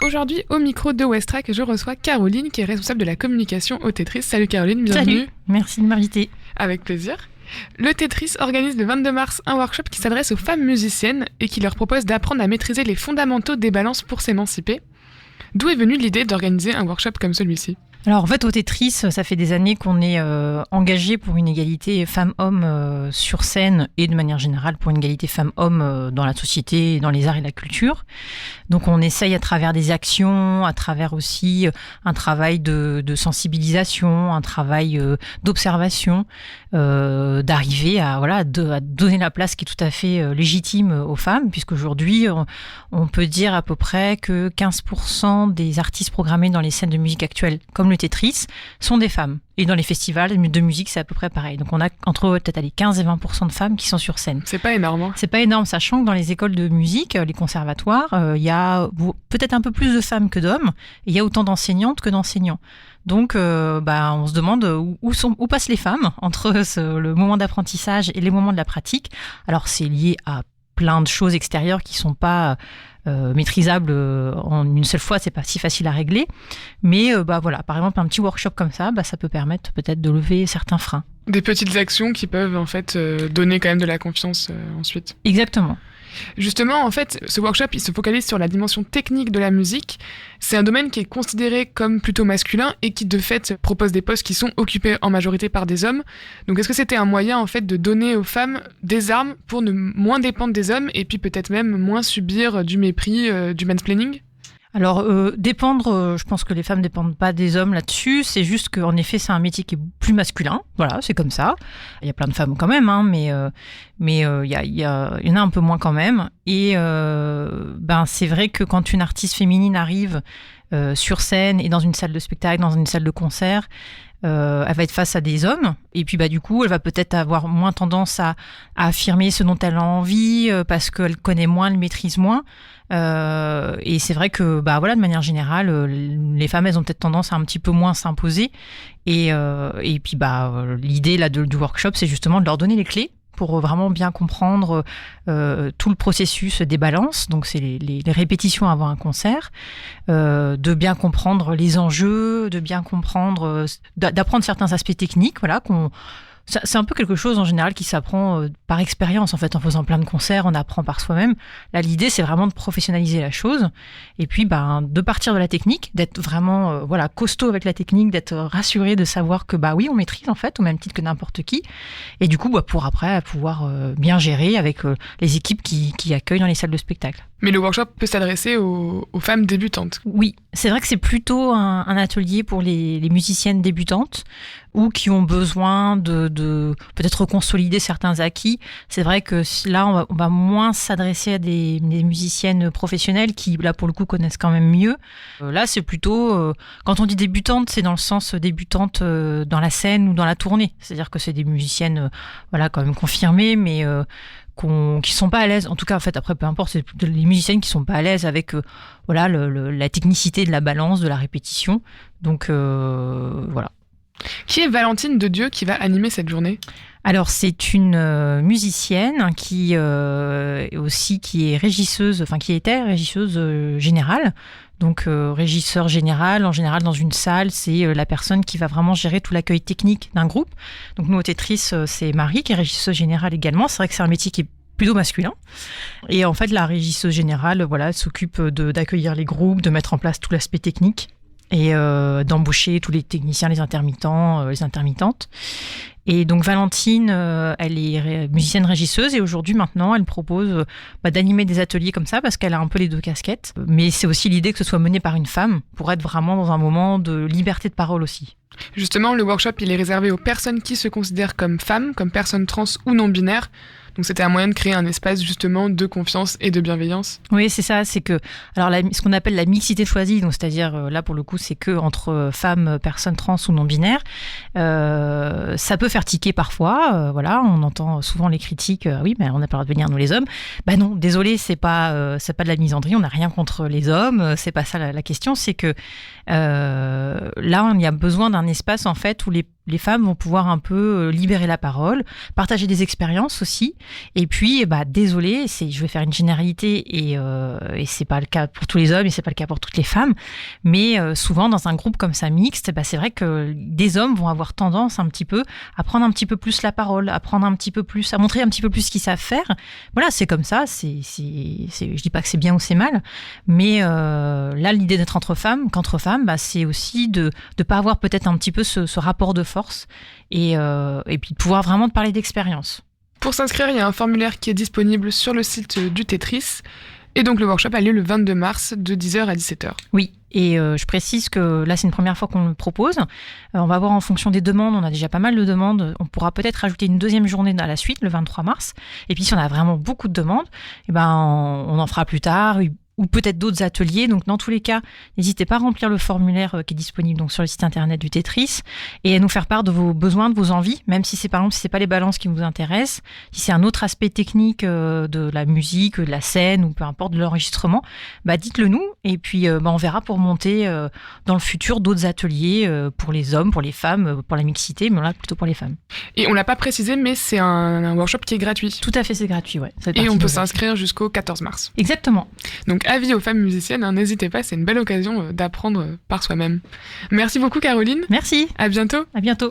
Aujourd'hui, au micro de Westrack, je reçois Caroline, qui est responsable de la communication au Tetris. Salut Caroline, bienvenue. Salut, merci de m'inviter. Avec plaisir. Le Tetris organise le 22 mars un workshop qui s'adresse aux femmes musiciennes et qui leur propose d'apprendre à maîtriser les fondamentaux des balances pour s'émanciper. D'où est venue l'idée d'organiser un workshop comme celui-ci ? Alors en fait au Tetris, ça fait des années qu'on est engagé pour une égalité femmes-hommes sur scène et de manière générale pour une égalité femmes-hommes dans la société, dans les arts et la culture. Donc on essaye à travers des actions, à travers aussi un travail de sensibilisation, un travail d'observation, d'arriver à donner la place qui est tout à fait légitime aux femmes, puisqu'aujourd'hui on peut dire à peu près que 15% des artistes programmés dans les scènes de musique actuelles, comme le Tetris, sont des femmes. Et dans les festivals de musique, c'est à peu près pareil. Donc on a entre peut-être 15 et 20% de femmes qui sont sur scène. C'est pas énorme. Hein. C'est pas énorme, sachant que dans les écoles de musique, les conservatoires, il y a peut-être un peu plus de femmes que d'hommes, et il y a autant d'enseignantes que d'enseignants. Donc on se demande où passent les femmes entre le moment d'apprentissage et les moments de la pratique. Alors c'est lié à plein de choses extérieures qui sont pas maîtrisables en une seule fois, c'est pas si facile à régler. Mais par exemple, un petit workshop comme ça, ça peut permettre peut-être de lever certains freins. Des petites actions qui peuvent en fait donner quand même de la confiance ensuite. Exactement. Justement, en fait, ce workshop, il se focalise sur la dimension technique de la musique. C'est un domaine qui est considéré comme plutôt masculin et qui, de fait, propose des postes qui sont occupés en majorité par des hommes. Donc, est-ce que c'était un moyen, en fait, de donner aux femmes des armes pour ne moins dépendre des hommes et puis peut-être même moins subir du mépris, du mansplaining ? Alors, dépendre, je pense que les femmes dépendent pas des hommes là-dessus. C'est juste qu'en effet, c'est un métier qui est plus masculin. Voilà, c'est comme ça. Il y a plein de femmes quand même, hein, mais il y en a un peu moins quand même. Et c'est vrai que quand une artiste féminine arrive sur scène et dans une salle de spectacle, dans une salle de concert, elle va être face à des hommes et puis du coup elle va peut-être avoir moins tendance à affirmer ce dont elle a envie parce qu'elle connaît moins, elle maîtrise moins et c'est vrai que de manière générale les femmes elles ont peut-être tendance à un petit peu moins s'imposer et puis l'idée là du workshop c'est justement de leur donner les clés pour vraiment bien comprendre tout le processus des balances, donc c'est les répétitions avant un concert, de bien comprendre les enjeux, de bien comprendre, d'apprendre certains aspects techniques, voilà, c'est un peu quelque chose en général qui s'apprend par expérience en fait, en faisant plein de concerts, on apprend par soi-même. Là, l'idée c'est vraiment de professionnaliser la chose et puis de partir de la technique, d'être vraiment costaud avec la technique, d'être rassuré de savoir que oui, on maîtrise en fait au même titre que n'importe qui et du coup pour après pouvoir bien gérer avec les équipes qui accueillent dans les salles de spectacle. Mais le workshop peut s'adresser aux femmes débutantes. Oui, c'est vrai que c'est plutôt un atelier pour les musiciennes débutantes ou qui ont besoin de peut-être consolider certains acquis. C'est vrai que là, on va moins s'adresser à des musiciennes professionnelles qui, là, pour le coup, connaissent quand même mieux. Là, c'est plutôt, quand on dit débutante, c'est dans le sens débutante dans la scène ou dans la tournée. C'est-à-dire que c'est des musiciennes, quand même confirmées, mais qui sont pas à l'aise. En tout cas, en fait, après, peu importe, c'est les musiciennes qui sont pas à l'aise avec la technicité de la balance, de la répétition. Donc, voilà. Qui est Valentine de Dieu qui va animer cette journée ? Alors, c'est une musicienne qui est régisseuse, qui était régisseuse générale. Donc, régisseur général, en général, dans une salle, c'est la personne qui va vraiment gérer tout l'accueil technique d'un groupe. Donc, nous, au Tetris, c'est Marie qui est régisseuse générale également. C'est vrai que c'est un métier qui est plutôt masculin. Et en fait, la régisseuse générale, elle s'occupe d'accueillir les groupes, de mettre en place tout l'aspect technique et d'embaucher tous les techniciens, les intermittents, les intermittentes. Et donc Valentine, elle est musicienne régisseuse et aujourd'hui maintenant elle propose d'animer des ateliers comme ça parce qu'elle a un peu les deux casquettes. Mais c'est aussi l'idée que ce soit mené par une femme pour être vraiment dans un moment de liberté de parole aussi. Justement, le workshop il est réservé aux personnes qui se considèrent comme femmes, comme personnes trans ou non binaires. Donc c'était un moyen de créer un espace justement de confiance et de bienveillance. Oui, c'est ça, c'est que ce qu'on appelle la mixité choisie, donc c'est-à-dire là pour le coup c'est que entre femmes, personnes trans ou non binaires, ça peut faire tiquer parfois. On entend souvent les critiques. Oui, mais on n'a pas le droit de venir nous les hommes. Non, désolé, c'est pas de la misandrie. On n'a rien contre les hommes. C'est pas ça la question. C'est que là, il y a besoin d'un espace en fait où les les femmes vont pouvoir un peu libérer la parole, partager des expériences aussi. Et puis, désolé, je vais faire une généralité et c'est pas le cas pour tous les hommes et c'est pas le cas pour toutes les femmes. Mais souvent, dans un groupe comme ça mixte, c'est vrai que des hommes vont avoir tendance un petit peu à prendre un petit peu plus la parole, à prendre un petit peu plus, à montrer un petit peu plus ce qu'ils savent faire. Voilà, c'est comme ça. Je dis pas que c'est bien ou c'est mal, mais là, l'idée d'être qu'entre femmes, c'est aussi de pas avoir peut-être un petit peu ce rapport de force et puis de pouvoir vraiment te parler d'expérience. Pour s'inscrire, il y a un formulaire qui est disponible sur le site du Tetris. Et donc le workshop a lieu le 22 mars de 10h à 17h. Oui, et je précise que là c'est une première fois qu'on le propose. On va voir en fonction des demandes, on a déjà pas mal de demandes. On pourra peut-être rajouter une deuxième journée à la suite, le 23 mars. Et puis si on a vraiment beaucoup de demandes, on en fera plus tard, ou peut-être d'autres ateliers. Donc, dans tous les cas, n'hésitez pas à remplir le formulaire qui est disponible donc, sur le site internet du Tetris et à nous faire part de vos besoins, de vos envies, même si c'est par exemple, si c'est pas les balances qui vous intéressent, si c'est un autre aspect technique de la musique, de la scène ou peu importe de l'enregistrement, dites-le nous et puis on verra pour monter dans le futur d'autres ateliers pour les hommes, pour les femmes, pour la mixité, mais là plutôt pour les femmes. Et on l'a pas précisé, mais c'est un workshop qui est gratuit. Tout à fait, c'est gratuit, ouais. Et on peut s'inscrire jusqu'au 14 mars. Exactement. Donc, avis aux femmes musiciennes, n'hésitez pas, c'est une belle occasion d'apprendre par soi-même. Merci beaucoup Caroline. Merci. À bientôt. À bientôt.